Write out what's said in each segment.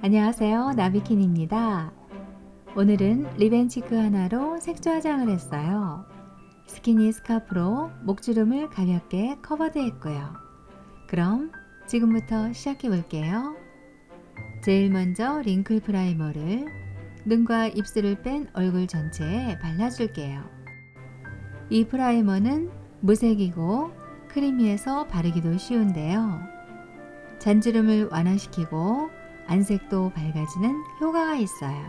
안녕하세요. 나비킨입니다. 오늘은 리벤치크 하나로 색조 화장을 했어요. 스키니 스카프로 목주름을 가볍게 커버드 했고요. 그럼 지금부터 시작해 볼게요. 제일 먼저 링클 프라이머를 눈과 입술을 뺀 얼굴 전체에 발라줄게요. 이 프라이머는 무색이고 크리미해서 바르기도 쉬운데요. 잔주름을 완화시키고 안색도 밝아지는 효과가 있어요.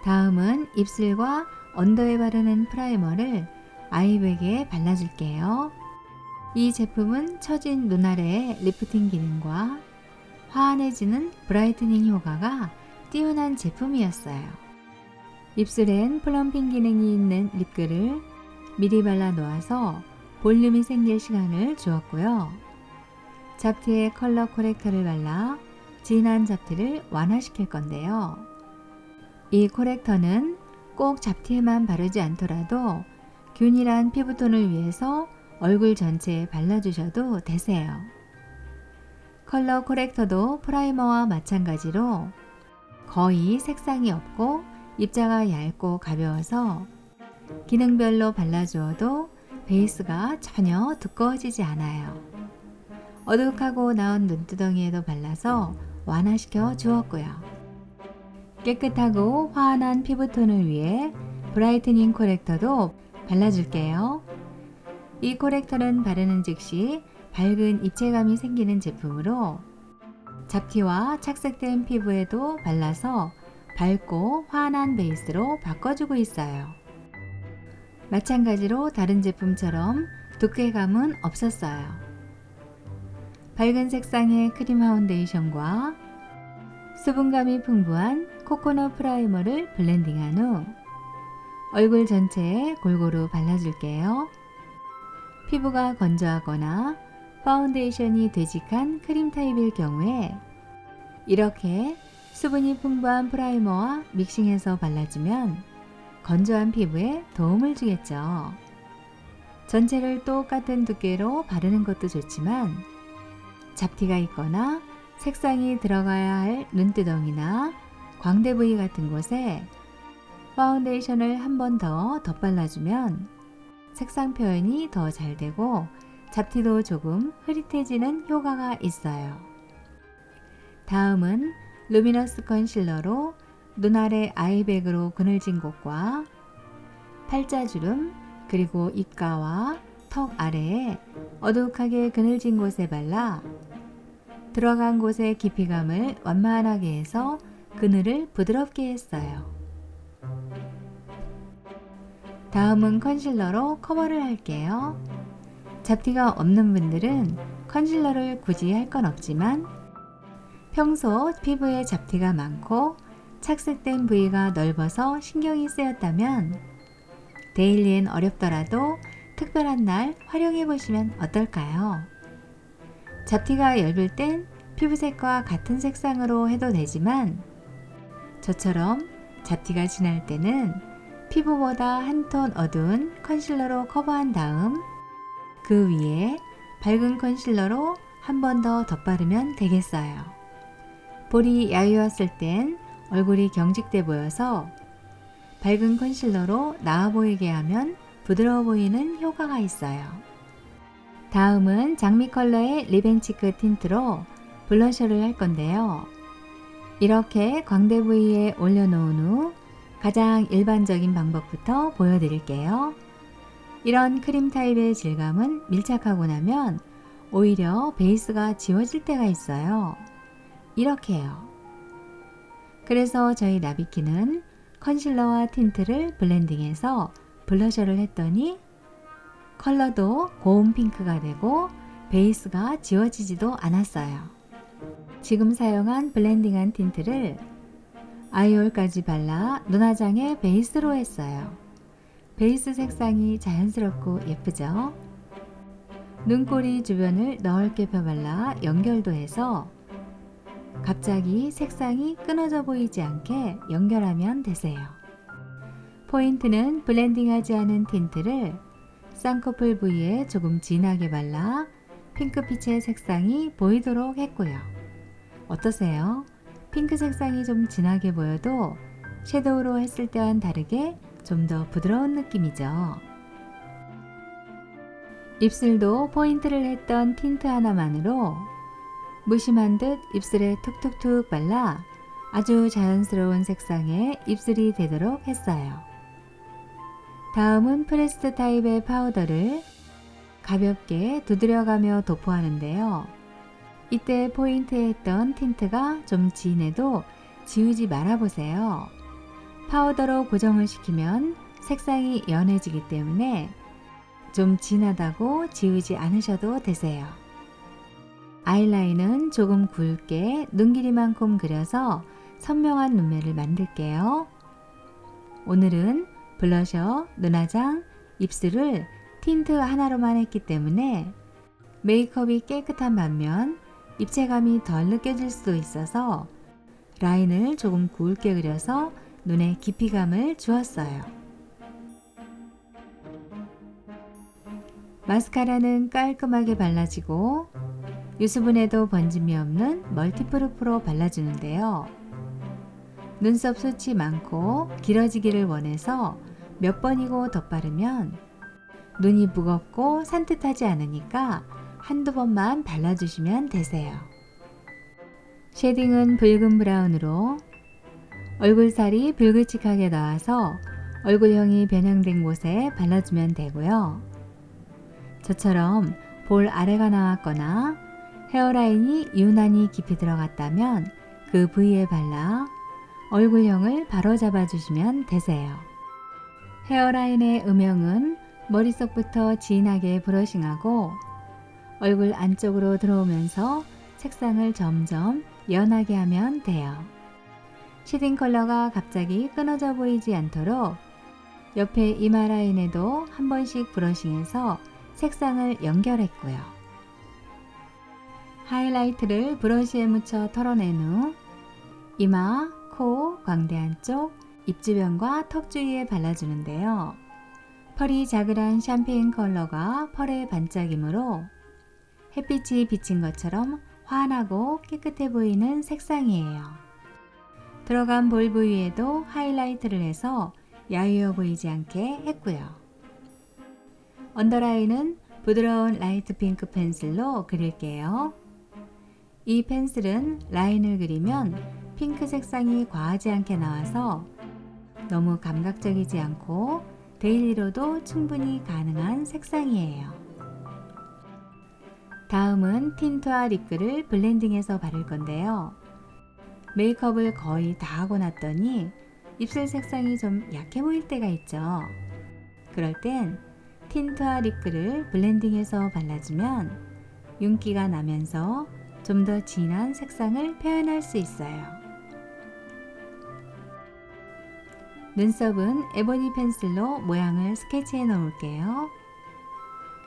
다음은 입술과 언더에 바르는 프라이머를 아이백에 발라줄게요. 이 제품은 처진 눈 아래의 리프팅 기능과 환해지는 브라이트닝 효과가 뛰어난 제품이었어요. 입술엔 플럼핑 기능이 있는 립글을 미리 발라 놓아서 볼륨이 생길 시간을 주었고요. 잡티에 컬러 코렉터를 발라 진한 잡티를 완화시킬 건데요. 이 코렉터는 꼭 잡티에만 바르지 않더라도 균일한 피부톤을 위해서 얼굴 전체에 발라주셔도 되세요. 컬러 코렉터도 프라이머와 마찬가지로 거의 색상이 없고 입자가 얇고 가벼워서 기능별로 발라주어도 베이스가 전혀 두꺼워지지 않아요. 어둑하고 나온 눈두덩이에도 발라서 완화시켜 주었고요. 깨끗하고 환한 피부톤을 위해 브라이트닝 코렉터도 발라줄게요. 이 코렉터는 바르는 즉시 밝은 입체감이 생기는 제품으로 잡티와 착색된 피부에도 발라서 밝고 환한 베이스로 바꿔주고 있어요. 마찬가지로 다른 제품처럼 두께감은 없었어요. 밝은 색상의 크림 파운데이션과 수분감이 풍부한 코코넛 프라이머를 블렌딩한 후 얼굴 전체에 골고루 발라줄게요. 피부가 건조하거나 파운데이션이 되직한 크림 타입일 경우에 이렇게 수분이 풍부한 프라이머와 믹싱해서 발라주면 건조한 피부에 도움을 주겠죠. 전체를 똑같은 두께로 바르는 것도 좋지만 잡티가 있거나 색상이 들어가야 할 눈두덩이나 광대 부위 같은 곳에 파운데이션을 한 번 더 덧발라주면 색상 표현이 더 잘 되고 잡티도 조금 흐릿해지는 효과가 있어요. 다음은 루미너스 컨실러로 눈 아래 아이백으로 그늘진 곳과 팔자주름 그리고 입가와 턱 아래에 어둑하게 그늘진 곳에 발라 들어간 곳의 깊이감을 완만하게 해서 그늘을 부드럽게 했어요. 다음은 컨실러로 커버를 할게요. 잡티가 없는 분들은 컨실러를 굳이 할 건 없지만 평소 피부에 잡티가 많고 착색된 부위가 넓어서 신경이 쓰였다면 데일리엔 어렵더라도 특별한 날 활용해 보시면 어떨까요? 잡티가 엷을 땐 피부색과 같은 색상으로 해도 되지만 저처럼 잡티가 진할 때는 피부보다 한 톤 어두운 컨실러로 커버한 다음 그 위에 밝은 컨실러로 한 번 더 덧바르면 되겠어요. 볼이 야위었을 땐 얼굴이 경직돼 보여서 밝은 컨실러로 나아 보이게 하면 부드러워 보이는 효과가 있어요. 다음은 장미 컬러의 리벤치크 틴트로 블러셔를 할 건데요. 이렇게 광대 부위에 올려놓은 후 가장 일반적인 방법부터 보여드릴게요. 이런 크림 타입의 질감은 밀착하고 나면 오히려 베이스가 지워질 때가 있어요. 이렇게요. 그래서 저희 나비키는 컨실러와 틴트를 블렌딩해서 블러셔를 했더니 컬러도 고운 핑크가 되고 베이스가 지워지지도 않았어요. 지금 사용한 블렌딩한 틴트를 아이홀까지 발라 눈화장의 베이스로 했어요. 베이스 색상이 자연스럽고 예쁘죠? 눈꼬리 주변을 넓게 펴발라 연결도 해서 갑자기 색상이 끊어져 보이지 않게 연결하면 되세요. 포인트는 블렌딩하지 않은 틴트를 쌍꺼풀 부위에 조금 진하게 발라 핑크빛의 색상이 보이도록 했고요. 어떠세요? 핑크 색상이 좀 진하게 보여도 섀도우로 했을 때와는 다르게 좀 더 부드러운 느낌이죠. 입술도 포인트를 했던 틴트 하나만으로 무심한 듯 입술에 툭툭툭 발라 아주 자연스러운 색상의 입술이 되도록 했어요. 다음은 프레스드 타입의 파우더를 가볍게 두드려가며 도포하는데요. 이때 포인트에 했던 틴트가 좀 진해도 지우지 말아보세요. 파우더로 고정을 시키면 색상이 연해지기 때문에 좀 진하다고 지우지 않으셔도 되세요. 아이라인은 조금 굵게 눈 길이만큼 그려서 선명한 눈매를 만들게요. 오늘은 블러셔, 눈화장, 입술을 틴트 하나로만 했기 때문에 메이크업이 깨끗한 반면 입체감이 덜 느껴질 수도 있어서 라인을 조금 굵게 그려서 눈에 깊이감을 주었어요. 마스카라는 깔끔하게 발라지고 유수분에도 번짐이 없는 멀티프루프로 발라주는데요. 눈썹 숱이 많고 길어지기를 원해서 몇 번이고 덧바르면 눈이 무겁고 산뜻하지 않으니까 한두 번만 발라주시면 되세요. 쉐딩은 붉은 브라운으로 얼굴살이 불규칙하게 나와서 얼굴형이 변형된 곳에 발라주면 되고요. 저처럼 볼 아래가 나왔거나 헤어라인이 유난히 깊이 들어갔다면 그 부위에 발라 얼굴형을 바로잡아 주시면 되세요. 헤어라인의 음영은 머릿속부터 진하게 브러싱하고 얼굴 안쪽으로 들어오면서 색상을 점점 연하게 하면 돼요. 쉐딩 컬러가 갑자기 끊어져 보이지 않도록 옆에 이마 라인에도 한 번씩 브러싱해서 색상을 연결했고요. 하이라이트를 브러쉬에 묻혀 털어낸 후 이마, 코, 광대 안쪽, 입 주변과 턱 주위에 발라주는데요. 펄이 자그란 샴페인 컬러가 펄에 반짝이므로 햇빛이 비친 것처럼 환하고 깨끗해 보이는 색상이에요. 들어간 볼 부위에도 하이라이트를 해서 야위어 보이지 않게 했고요. 언더라인은 부드러운 라이트 핑크 펜슬로 그릴게요. 이 펜슬은 라인을 그리면 핑크 색상이 과하지 않게 나와서 너무 감각적이지 않고 데일리로도 충분히 가능한 색상이에요. 다음은 틴트와 립글을 블렌딩해서 바를 건데요. 메이크업을 거의 다 하고 났더니 입술 색상이 좀 약해 보일 때가 있죠. 그럴 땐 틴트와 립글을 블렌딩해서 발라주면 윤기가 나면서 좀 더 진한 색상을 표현할 수 있어요. 눈썹은 에보니 펜슬로 모양을 스케치해 놓을게요.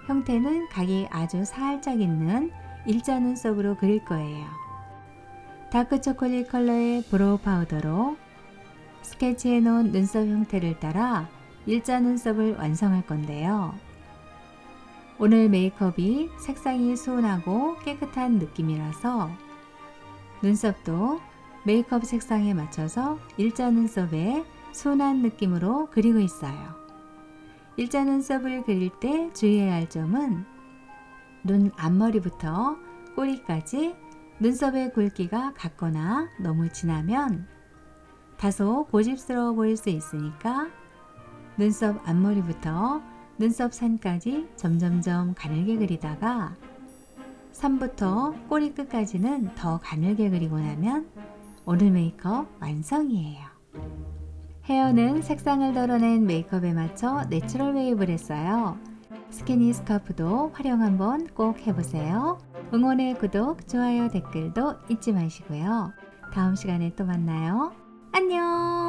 형태는 각이 아주 살짝 있는 일자 눈썹으로 그릴 거예요. 다크 초콜릿 컬러의 브로우 파우더로 스케치해 놓은 눈썹 형태를 따라 일자 눈썹을 완성할 건데요. 오늘 메이크업이 색상이 순하고 깨끗한 느낌이라서 눈썹도 메이크업 색상에 맞춰서 일자 눈썹에 순한 느낌으로 그리고 있어요. 일자 눈썹을 그릴 때 주의해야 할 점은 눈 앞머리부터 꼬리까지 눈썹의 굵기가 같거나 너무 진하면 다소 고집스러워 보일 수 있으니까 눈썹 앞머리부터 눈썹 산까지 점점점 가늘게 그리다가 산부터 꼬리 끝까지는 더 가늘게 그리고 나면 오늘 메이크업 완성이에요. 헤어는 색상을 덜어낸 메이크업에 맞춰 내추럴 웨이브를 했어요. 스키니 스카프도 활용 한번 꼭 해보세요. 응원의 구독, 좋아요, 댓글도 잊지 마시고요. 다음 시간에 또 만나요. 안녕!